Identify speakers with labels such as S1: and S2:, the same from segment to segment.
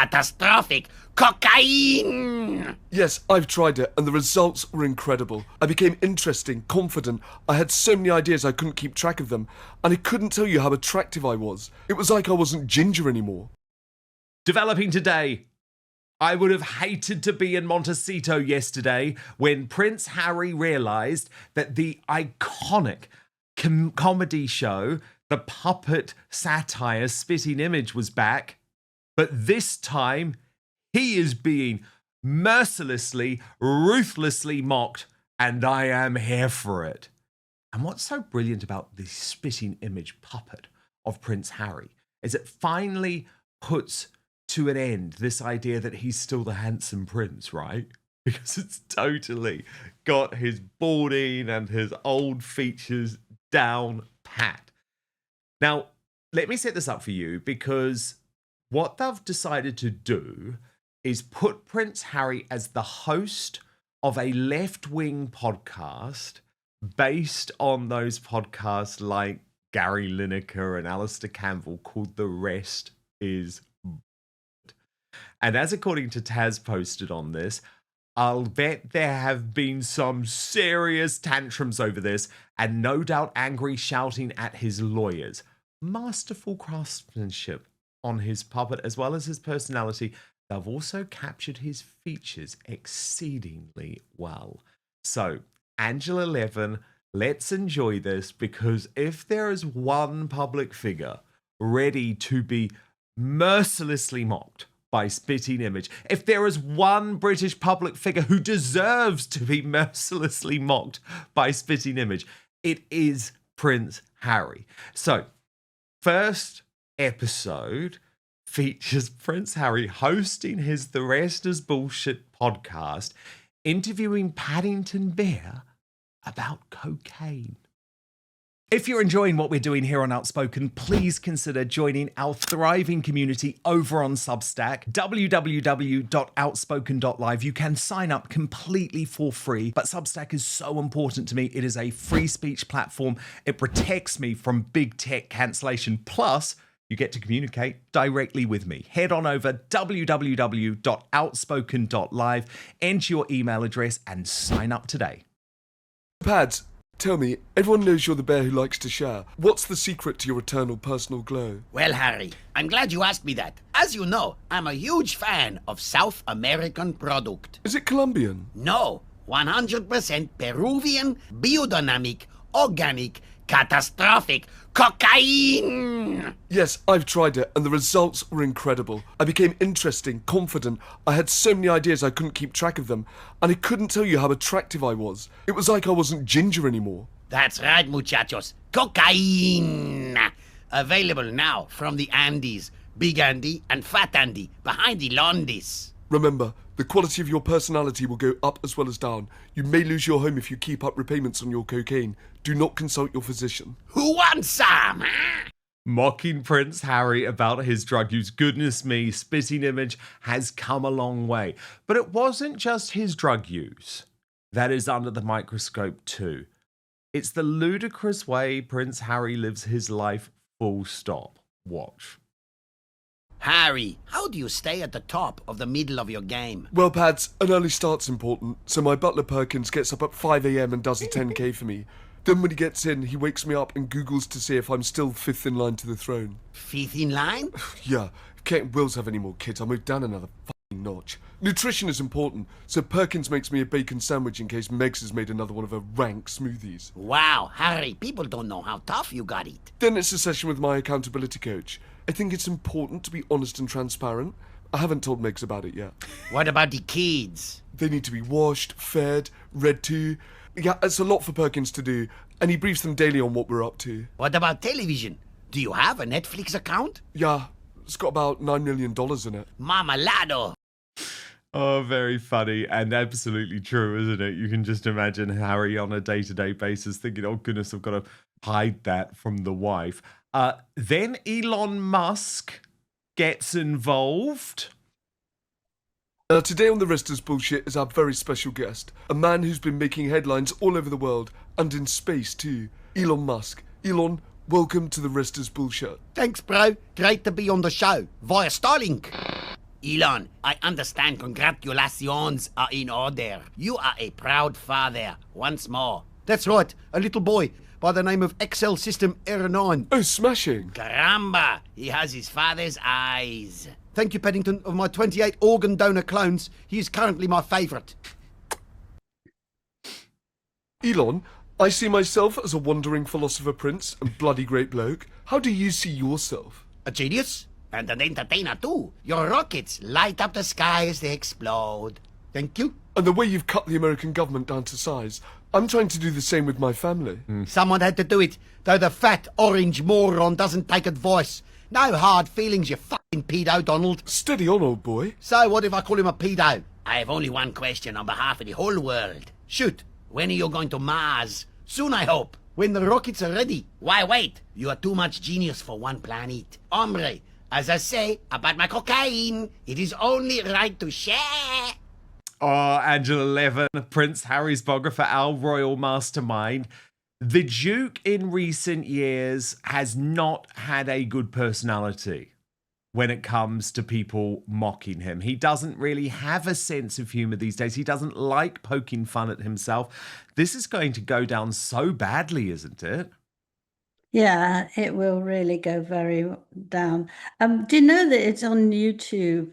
S1: catastrophic cocaine.
S2: Yes, I've tried it, and the results were incredible. I became interesting, confident. I had so many ideas I couldn't keep track of them, and I couldn't tell you how attractive I was. It was like I wasn't ginger anymore.
S3: Developing today. I would have hated to be in Montecito yesterday when Prince Harry realised that the iconic comedy show, the puppet satire Spitting Image, was back. But this time, he is being mercilessly, ruthlessly mocked, and I am here for it. And what's so brilliant about the Spitting Image puppet of Prince Harry is it finally puts to an end this idea that he's still the handsome prince, right? Because it's totally got his balding and his old features down pat. Now, let me set this up for you, because what they've decided to do is put Prince Harry as the host of a left-wing podcast based on those podcasts like Gary Lineker and Alistair Campbell called The Rest Is. And as according to Taz posted on this, I'll bet there have been some serious tantrums over this, and no doubt angry shouting at his lawyers. Masterful craftsmanship on his puppet as well as his personality. They've also captured his features exceedingly well. So, Angela Levin, let's enjoy this, because if there is one public figure ready to be mercilessly mocked by Spitting Image, if there is one British public figure who deserves to be mercilessly mocked by Spitting Image, it is Prince Harry. So, first episode features Prince Harry hosting his The Rest Is Bullshit podcast, interviewing Paddington Bear about cocaine. If you're enjoying what we're doing here on Outspoken, please consider joining our thriving community over on Substack, www.outspoken.live. You can sign up completely for free, but Substack is so important to me. It is a free speech platform. It protects me from big tech cancellation. Plus, you get to communicate directly with me. Head on over www.outspoken.live, enter your email address, and sign up today.
S2: Pads, tell me, everyone knows you're the bear who likes to share. What's the secret to your eternal personal glow?
S1: Well, Harry, I'm glad you asked me that. As you know, I'm a huge fan of South American product.
S2: Is it Colombian?
S1: No, 100% Peruvian, biodynamic, organic, catastrophic cocaine.
S2: Yes, I've tried it, and the results were incredible. I became interesting, confident. I had so many ideas I couldn't keep track of them, and I couldn't tell you how attractive I was. It was like I wasn't ginger anymore.
S1: That's right, muchachos. Cocaine. Available now from the Andes. Big Andy and Fat Andy behind the Londis.
S2: Remember, the quality of your personality will go up as well as down. You may lose your home if you keep up repayments on your cocaine. Do not consult your physician.
S1: Who wants some?
S3: Mocking Prince Harry about his drug use. Goodness me, Spitting Image has come a long way. But it wasn't just his drug use that is under the microscope too. It's the ludicrous way Prince Harry lives his life, full stop. Watch.
S1: Harry, how do you stay at the top of the middle of your game?
S2: Well, Pads, an early start's important, so my butler Perkins gets up at 5 a.m. and does a 10k for me. Then when he gets in, he wakes me up and Googles to see if I'm still fifth in line to the throne.
S1: Fifth in line?
S2: Yeah, if Kate and Wills have any more kids, I'll move down another fucking notch. Nutrition is important, so Perkins makes me a bacon sandwich in case Megs has made another one of her rank smoothies.
S1: Wow, Harry, people don't know how tough you got it.
S2: Then it's a session with my accountability coach. I think it's important to be honest and transparent. I haven't told Megs about it yet.
S1: What about the kids?
S2: They need to be washed, fed, read to. Yeah, it's a lot for Perkins to do, and he briefs them daily on what we're up to.
S1: What about television? Do you have a Netflix account?
S2: Yeah, it's got about $9 million in it.
S1: Mamalado.
S3: Oh, very funny and absolutely true, isn't it? You can just imagine Harry on a day-to-day basis thinking, oh goodness, I've got to hide that from the wife. Then Elon Musk gets involved.
S2: Today on The Rest Is Bullshit is our very special guest, a man who's been making headlines all over the world, and in space too, Elon Musk. Elon, welcome to The Rest Is Bullshit.
S1: Thanks, bro. Great to be on the show, via Starlink. Elon, I understand congratulations are in order. You are a proud father, once more. That's right, a little boy by the name of Excel System Error 9.
S2: Oh, smashing.
S1: Caramba, he has his father's eyes. Thank you, Paddington. Of my 28 organ donor clones, he is currently my favourite.
S2: Elon, I see myself as a wandering philosopher prince and bloody great bloke. How do you see yourself?
S1: A genius? And an entertainer too. Your rockets light up the sky as they explode. Thank you.
S2: And the way you've cut the American government down to size, I'm trying to do the same with my family.
S1: Someone had to do it, though the fat orange moron doesn't take advice. No hard feelings, you fucking pedo, Donald.
S2: Steady on, old boy.
S1: So what if I call him a pedo? I have only one question on behalf of the whole world. Shoot, when are you going to Mars? Soon, I hope. When the rockets are ready. Why wait? You are too much genius for one planet. Hombre, as I say about my cocaine, it is only right to share.
S3: Oh, Angela Levin, Prince Harry's biographer, our royal mastermind. The Duke in recent years has not had a good personality when it comes to people mocking him. He doesn't really have a sense of humour these days. He doesn't like poking fun at himself. This is going to go down so badly, isn't it?
S4: Yeah, it will really go very down. Do you know that it's on YouTube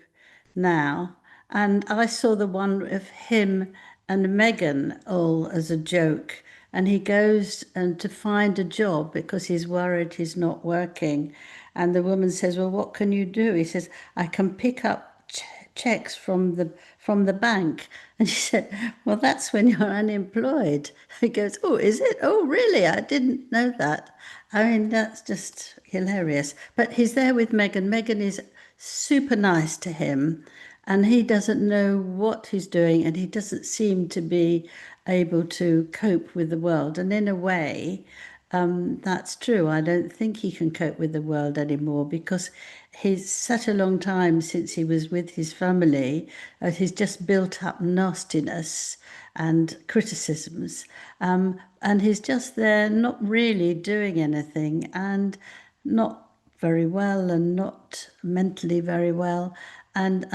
S4: now? And I saw the one of him and Meghan all as a joke. And he goes and to find a job because he's worried he's not working. And the woman says, "Well, what can you do?" He says, "I can pick up checks from the bank." And she said, "Well, that's when you're unemployed." He goes, "Oh, is it? Oh, really? I didn't know that." I mean, that's just hilarious. But he's there with Meghan. Meghan is super nice to him, and he doesn't know what he's doing, and he doesn't seem to be able to cope with the world. And in a way, that's true. I don't think he can cope with the world anymore because he's such a long time since he was with his family. He's just built up nastiness and criticisms. And he's just there not really doing anything and not very well and not mentally very well and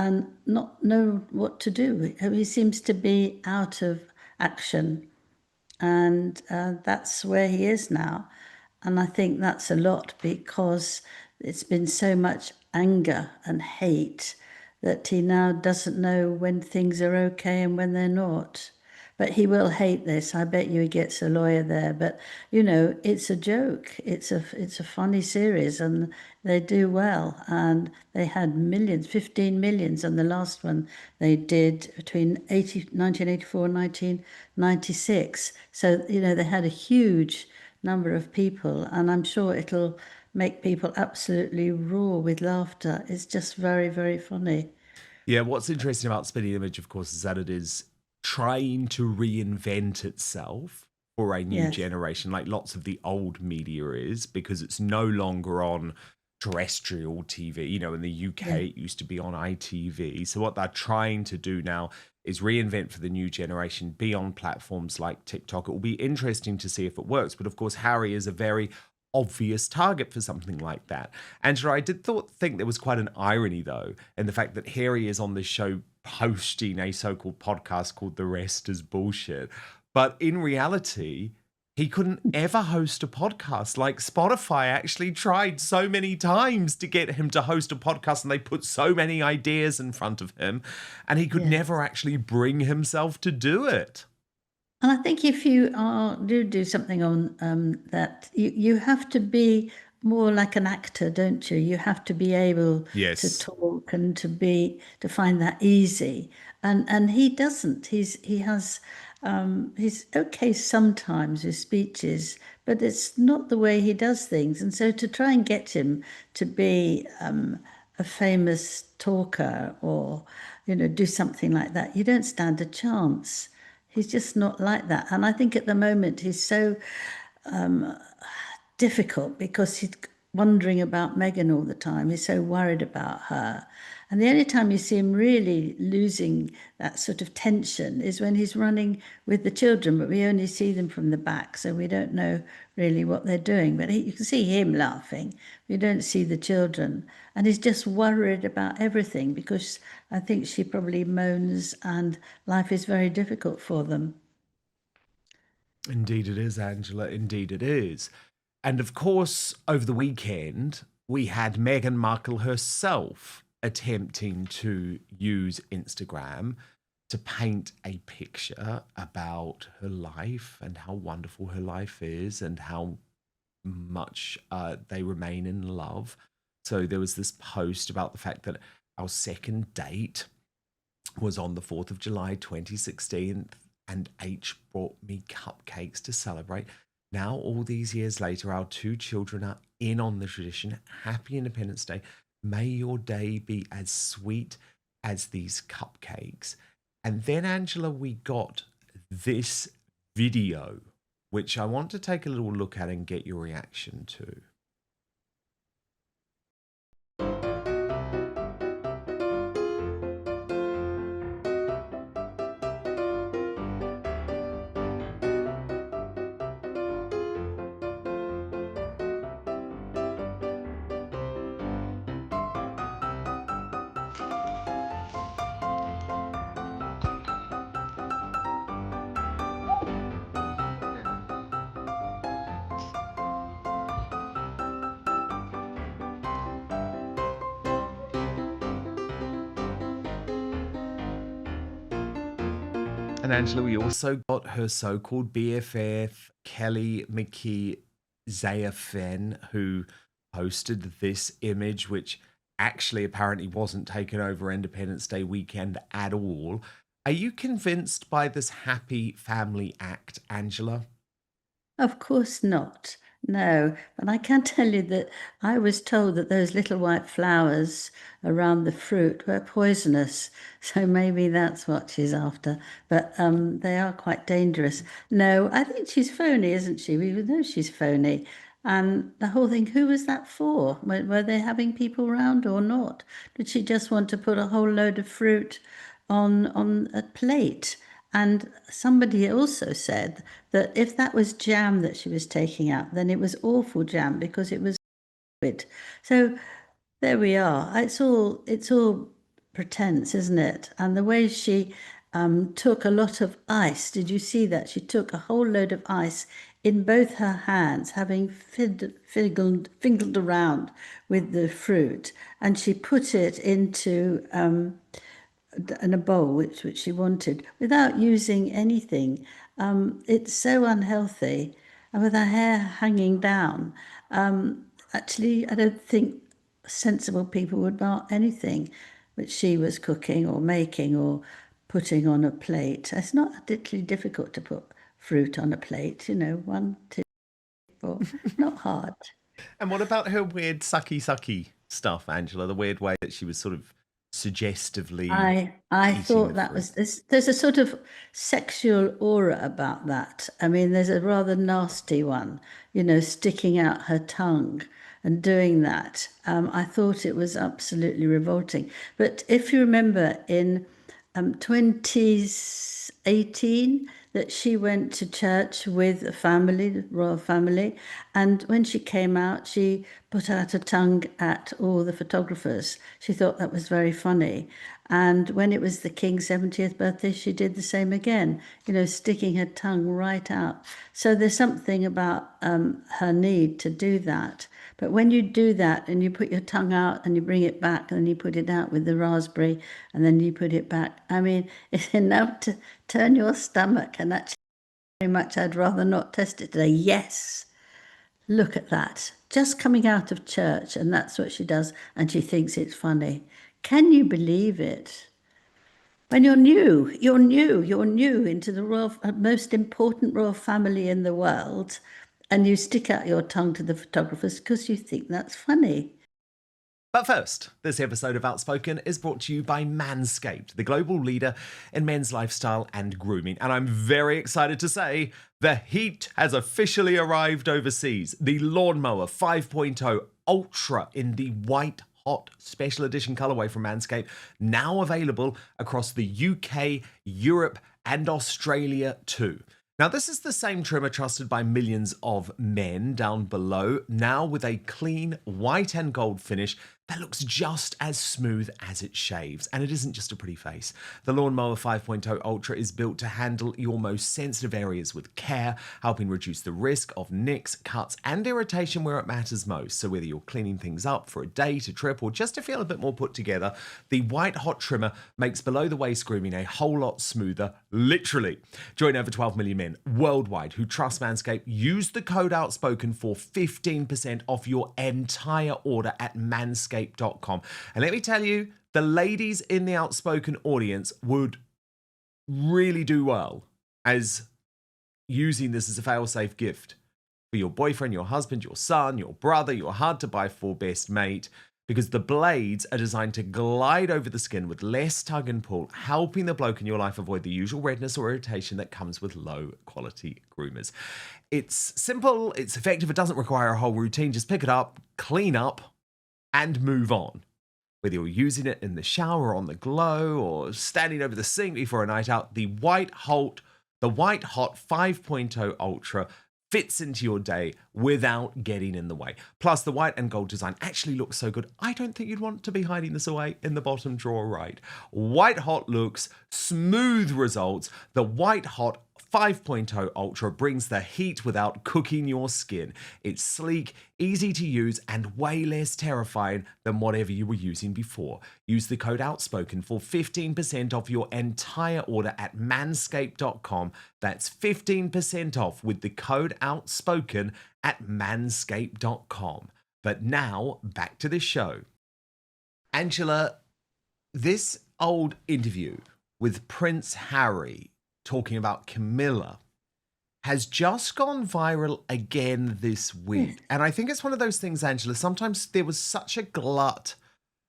S4: not know what to do. He seems to be out of action. And that's where he is now. And I think that's a lot because it's been so much anger and hate that he now doesn't know when things are okay and when they're not. But he will hate this. I bet you he gets a lawyer there. But, you know, it's a joke. It's a funny series and they do well. And they had millions, 15 millions. And the last one they did between 1984 and 1996. So, you know, they had a huge number of people. And I'm sure it'll make people absolutely roar with laughter. It's just very, very funny.
S3: Yeah, what's interesting about Spinning Image, of course, is that it is trying to reinvent itself for a new generation, like lots of the old media is, because it's no longer on terrestrial TV. You know, in the UK, it used to be on ITV. So what they're trying to do now is reinvent for the new generation, be on platforms like TikTok. It will be interesting to see if it works. But of course, Harry is a very obvious target for something like that. Angela, I did think there was quite an irony, though, in the fact that here he is on this show hosting a so-called podcast called The Rest is Bullshit. But in reality, he couldn't ever host a podcast. Like Spotify actually tried so many times to get him to host a podcast and they put so many ideas in front of him and he could never actually bring himself to do it.
S4: And I think if you do something on that, you have to be more like an actor, don't you? You have to be able to talk and to find that easy. And he doesn't. He's okay sometimes with speeches, but it's not the way he does things. And so to try and get him to be a famous talker or, you know, do something like that, you don't stand a chance. He's just not like that. And I think at the moment he's so difficult because he's wondering about Meghan all the time. He's so worried about her. And the only time you see him really losing that sort of tension is when he's running with the children, but we only see them from the back, so we don't know really what they're doing. But you can see him laughing. We don't see the children. And he's just worried about everything because I think she probably moans and life is very difficult for them.
S3: Indeed it is, Angela. Indeed it is. And of course, over the weekend, we had Meghan Markle herself attempting to use Instagram to paint a picture about her life and how wonderful her life is and how much they remain in love. So there was this post about the fact that our second date was on the 4th of July 2016 and H brought me cupcakes to celebrate. Now, all these years later, our two children are in on the tradition. Happy Independence Day. May your day be as sweet as these cupcakes. And then, Angela, we got this video, which I want to take a little look at and get your reaction to. And Angela, we also got her so-called BFF, Kelly McKee Zayafen, who posted this image, which actually apparently wasn't taken over Independence Day weekend at all. Are you convinced by this happy family act, Angela?
S4: Of course not. No, but I can tell you that I was told that those little white flowers around the fruit were poisonous. So maybe that's what she's after. But they are quite dangerous. No, I think she's phony, isn't she? We know she's phony. And the whole thing, who was that for? Were they having people round or not? Did she just want to put a whole load of fruit on a plate? And somebody also said that if that was jam that she was taking out, then it was awful jam because it was liquid. So there we are. It's all pretense, isn't it? And the way she took a lot of ice. Did you see that? She took a whole load of ice in both her hands, having fingled around with the fruit, and she put it into in a bowl, which she wanted, without using anything. It's so unhealthy, and with her hair hanging down. Actually, I don't think sensible people would buy anything which she was cooking or making or putting on a plate. It's not particularly difficult to put fruit on a plate, 1, 2, 4, not hard.
S3: And what about her weird sucky stuff, Angela? The weird way that she was sort of suggestively
S4: I thought that was there's a sort of sexual aura about that. I mean, there's a rather nasty one, sticking out her tongue and doing that. I thought it was absolutely revolting. But if you remember in 2018 that she went to church with a family, the royal family, and when she came out, she put out her tongue at all the photographers. She thought that was very funny. And when it was the King's 70th birthday, she did the same again, sticking her tongue right out. So there's something about her need to do that. But when you do that and you put your tongue out and you bring it back and then you put it out with the raspberry and then you put it back, I mean, it's enough to turn your stomach. And actually, very much I'd rather not test it today. Yes, look at that. Just coming out of church, and that's what she does, and she thinks it's funny. Can you believe it? When you're new into the most important royal family in the world, and you stick out your tongue to the photographers because you think that's funny.
S3: But first, this episode of Outspoken is brought to you by Manscaped, the global leader in men's lifestyle and grooming. And I'm very excited to say the heat has officially arrived overseas. The Lawnmower 5.0 Ultra in the white hot special edition colorway from Manscaped, now available across the UK, Europe, and Australia too. Now, this is the same trimmer trusted by millions of men down below, now with a clean white and gold finish that looks just as smooth as it shaves. And it isn't just a pretty face. The Lawnmower 5.0 Ultra is built to handle your most sensitive areas with care, helping reduce the risk of nicks, cuts, and irritation where it matters most. So whether you're cleaning things up for a date, a trip, or just to feel a bit more put together, the White Hot trimmer makes below the waist grooming a whole lot smoother, literally. Join over 12 million men worldwide who trust Manscaped. Use the code Outspoken for 15% off your entire order at manscaped.com. And let me tell you, the ladies in the Outspoken audience would really do well as using this as a fail-safe gift for your boyfriend, your husband, your son, your brother, your hard-to-buy-for best mate, because the blades are designed to glide over the skin with less tug and pull, helping the bloke in your life avoid the usual redness or irritation that comes with low-quality groomers. It's simple, it's effective, it doesn't require a whole routine. Just pick it up, clean up, and move on. Whether you're using it in the shower, on the glow, or standing over the sink before a night out, the White Hot 5.0 Ultra fits into your day without getting in the way. Plus, the white and gold design actually looks so good, I don't think you'd want to be hiding this away in the bottom drawer, right? White Hot looks, smooth results. The White Hot 5.0 Ultra brings the heat without cooking your skin. It's sleek, easy to use, and way less terrifying than whatever you were using before. Use the code Outspoken for 15% off your entire order at manscaped.com. That's 15% off with the code Outspoken at manscaped.com. But now, back to the show. Angela, this old interview with Prince Harry talking about Camilla has just gone viral again this week. And I think it's one of those things, Angela, sometimes there was such a glut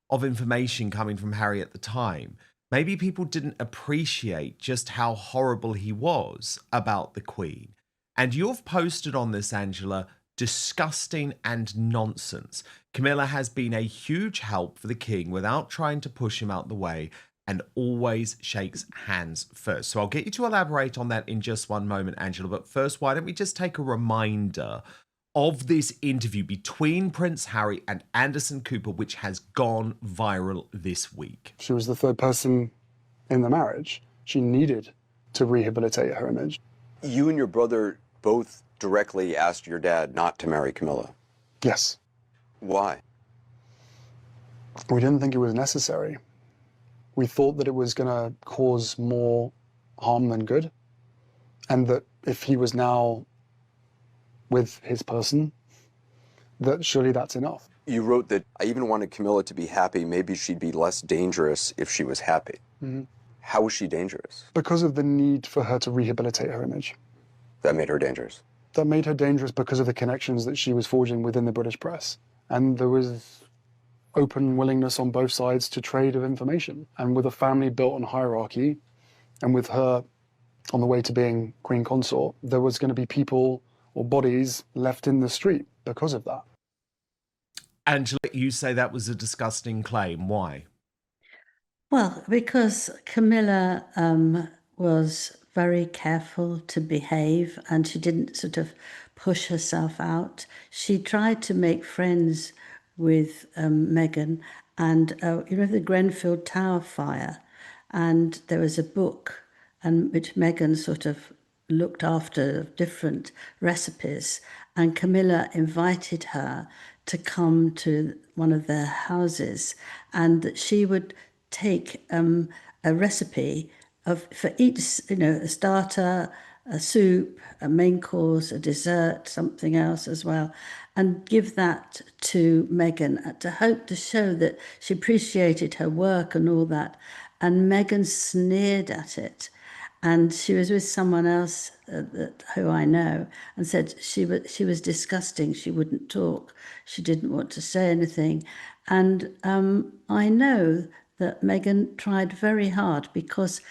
S3: of information coming from Harry at the time. Maybe people didn't appreciate just how horrible he was about the Queen. And you've posted on this, Angela, disgusting and nonsense. Camilla has been a huge help for the King without trying to push him out the way, and always shakes hands first. So I'll get you to elaborate on that in just one moment, Angela. But first, why don't we just take a reminder of this interview between Prince Harry and Anderson Cooper, which has gone viral this week.
S5: She was the third person in the marriage. She needed to rehabilitate her image.
S6: You and your brother both directly asked your dad not to marry Camilla.
S5: Yes.
S6: Why?
S5: We didn't think it was necessary. We thought that it was going to cause more harm than good, and that if he was now with his person, that surely that's enough.
S6: You wrote that I even wanted Camilla to be happy. Maybe she'd be less dangerous if she was happy.
S5: Mm-hmm.
S6: How was she dangerous?
S5: Because of the need for her to rehabilitate her image.
S6: That made her dangerous.
S5: That made her dangerous because of the connections that she was forging within the British press. And there was open willingness on both sides to trade of information. And with a family built on hierarchy, and with her on the way to being Queen Consort, there was going to be people or bodies left in the street because of that.
S3: Angela, you say that was a disgusting claim. Why?
S4: Well, because Camilla was very careful to behave, and she didn't sort of push herself out. She tried to make friends with Meghan, and you know, the Grenfell Tower fire, and there was a book and which Meghan sort of looked after different recipes, and Camilla invited her to come to one of their houses, and that she would take a recipe for each, you know, a starter, a soup, a main course, a dessert, something else as well, and give that to Meghan to hope to show that she appreciated her work and all that. And Meghan sneered at it. And she was with someone else who I know, and said she was disgusting. She wouldn't talk. She didn't want to say anything. And I know that Meghan tried very hard because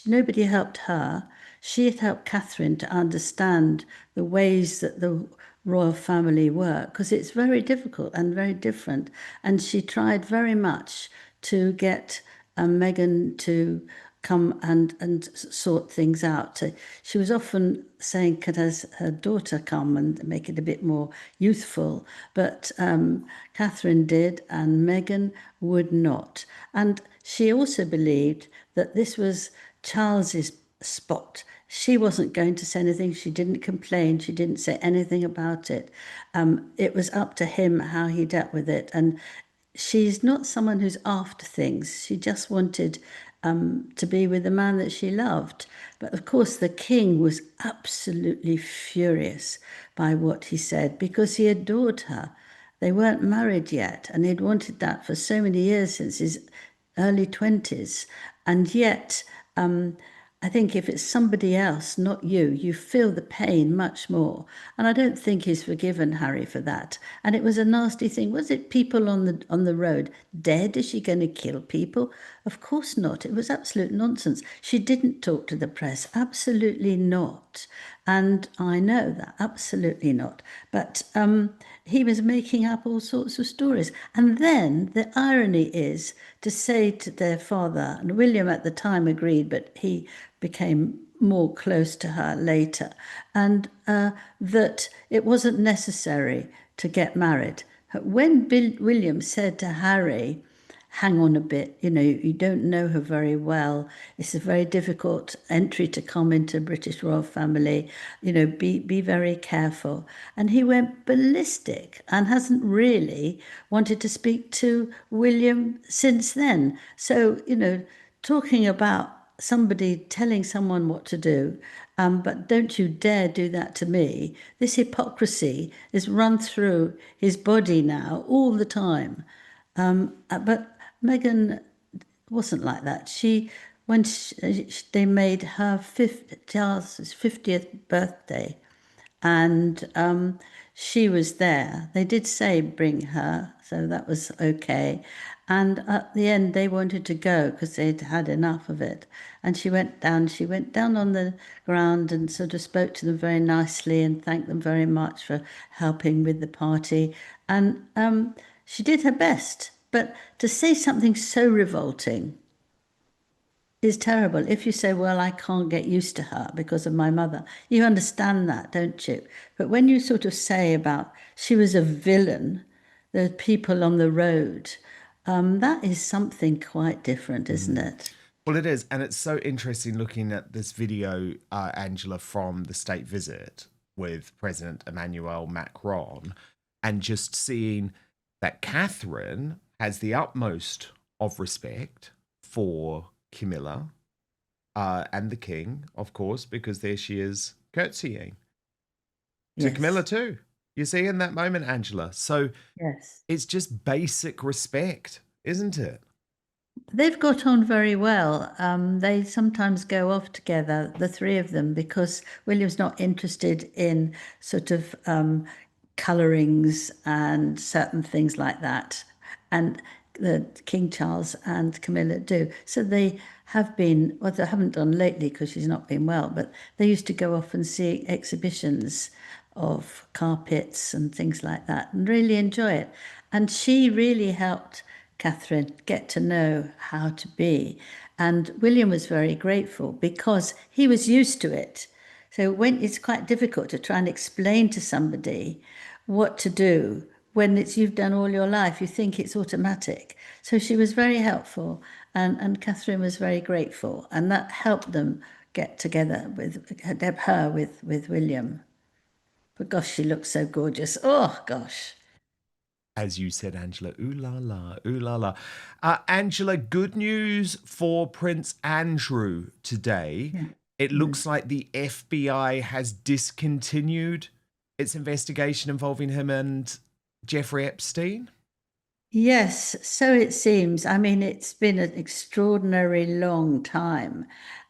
S4: nobody helped her. She had helped Catherine to understand the ways that the royal family work, because it's very difficult and very different. And she tried very much to get Meghan to come and sort things out. She was often saying, could her daughter come and make it a bit more youthful? But Catherine did, and Meghan would not. And she also believed that this was Charles's spot. She wasn't going to say anything. She didn't complain. She didn't say anything about it. It was up to him how he dealt with it. And she's not someone who's after things. She just wanted to be with the man that she loved. But of course, the king was absolutely furious by what he said because he adored her. They weren't married yet, and he'd wanted that for so many years, since his early 20s. And yet, I think if it's somebody else, not you, you feel the pain much more. And I don't think he's forgiven Harry for that. And it was a nasty thing. Was it people on the road dead? Is she going to kill people? Of course not. It was absolute nonsense. She didn't talk to the press. Absolutely not. And I know that. Absolutely not. But he was making up all sorts of stories. And then the irony is to say to their father, and William at the time agreed, but he became more close to her later, and that it wasn't necessary to get married. When William said to Harry, hang on a bit, you don't know her very well. It's a very difficult entry to come into British royal family. Be very careful. And he went ballistic and hasn't really wanted to speak to William since then. So, talking about somebody telling someone what to do, but don't you dare do that to me. This hypocrisy is run through his body now all the time. But Meghan wasn't like that. When they made her Charles's 50th birthday, and she was there. They did say bring her, so that was okay. And at the end, they wanted to go because they'd had enough of it. And she went down. She went down on the ground and sort of spoke to them very nicely and thanked them very much for helping with the party. And she did her best. But to say something so revolting is terrible. If you say, well, I can't get used to her because of my mother, you understand that, don't you? But when you sort of say about she was a villain, the people on the road, that is something quite different, isn't it?
S3: Well, it is. And it's so interesting looking at this video, Angela, from the state visit with President Emmanuel Macron, and just seeing that Catherine has the utmost of respect for Camilla and the king, of course, because there she is curtsying to Camilla too. You see in that moment, Angela. So
S4: yes,
S3: it's just basic respect, isn't it?
S4: They've got on very well. They sometimes go off together, the three of them, because William's not interested in sort of colorings and certain things like that. And the King Charles and Camilla do. So they have been, well, they haven't done lately because she's not been well, but they used to go off and see exhibitions of carpets and things like that and really enjoy it. And she really helped Catherine get to know how to be. And William was very grateful because he was used to it. So when it's quite difficult to try and explain to somebody what to do when you've done all your life, you think it's automatic. So she was very helpful, and Catherine was very grateful, and that helped them get together with William. But gosh, she looks so gorgeous. Oh gosh.
S3: As you said, Angela, ooh la la, ooh la la. Angela, good news for Prince Andrew today. Yeah. It looks like the FBI has discontinued its investigation involving him and Jeffrey Epstein.
S4: Yes, so it seems. I mean, it's been an extraordinary long time.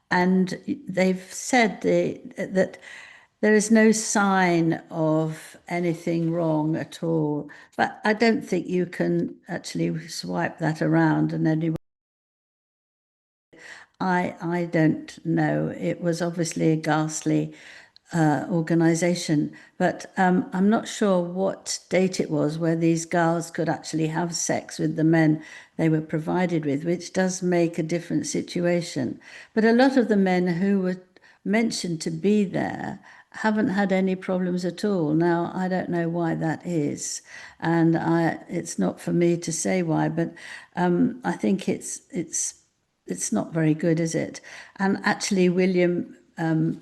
S4: And they've said that there is no sign of anything wrong at all. But I don't think you can actually swipe that around and anyone. I don't know. It was obviously a ghastly organization. But I'm not sure what date it was where these girls could actually have sex with the men they were provided with, which does make a different situation. But a lot of the men who were mentioned to be there haven't had any problems at all. Now, I don't know why that is, and it's not for me to say why, but I think it's not very good, is it? And actually,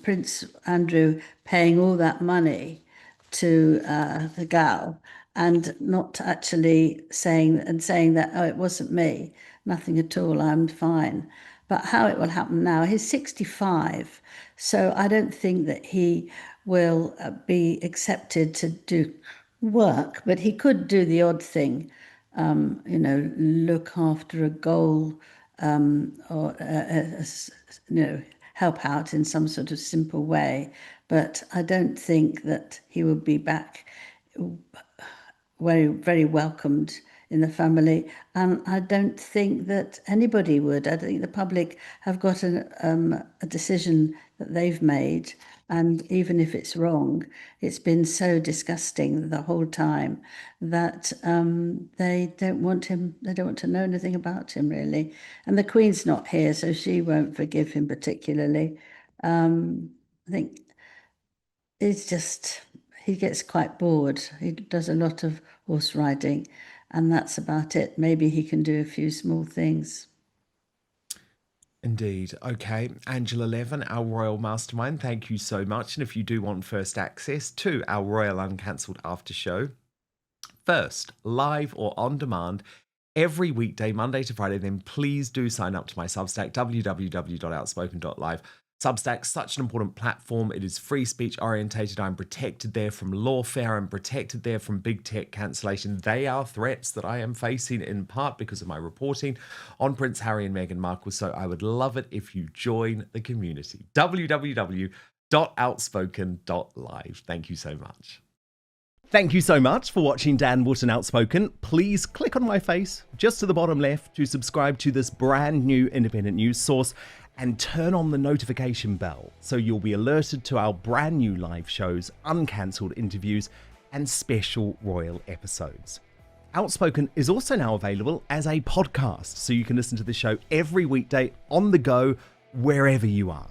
S4: Prince Andrew paying all that money to the gal and not actually saying that, oh, it wasn't me, nothing at all, I'm fine. But how it will happen now, he's 65, so I don't think that he will be accepted to do work, but he could do the odd thing, look after a goal, or help out in some sort of simple way. But I don't think that he will be back very, very welcomed in the family, and I don't think that anybody would. I think the public have got a decision that they've made, and even if it's wrong, it's been so disgusting the whole time that they don't want him. They don't want to know anything about him, really. And the Queen's not here, so she won't forgive him particularly. I think he gets quite bored. He does a lot of horse riding, and that's about it. Maybe he can do a few small things.
S3: Indeed. Okay. Angela Levin, our Royal Mastermind, thank you so much. And if you do want first access to our Royal Uncancelled After Show, first, live or on demand, every weekday, Monday to Friday, then please do sign up to my Substack, www.outspoken.live. Substack's such an important platform. It is free speech orientated. I'm protected there from lawfare. I'm protected there from big tech cancellation. They are threats that I am facing in part because of my reporting on Prince Harry and Meghan Markle. So I would love it if you join the community. www.outspoken.live. Thank you so much.
S7: Thank you so much for watching Dan Wootton Outspoken. Please click on my face just to the bottom left to subscribe to this brand new independent news source and turn on the notification bell so you'll be alerted to our brand new live shows, uncancelled interviews, and special royal episodes. Outspoken is also now available as a podcast, so you can listen to the show every weekday on the go, wherever you are.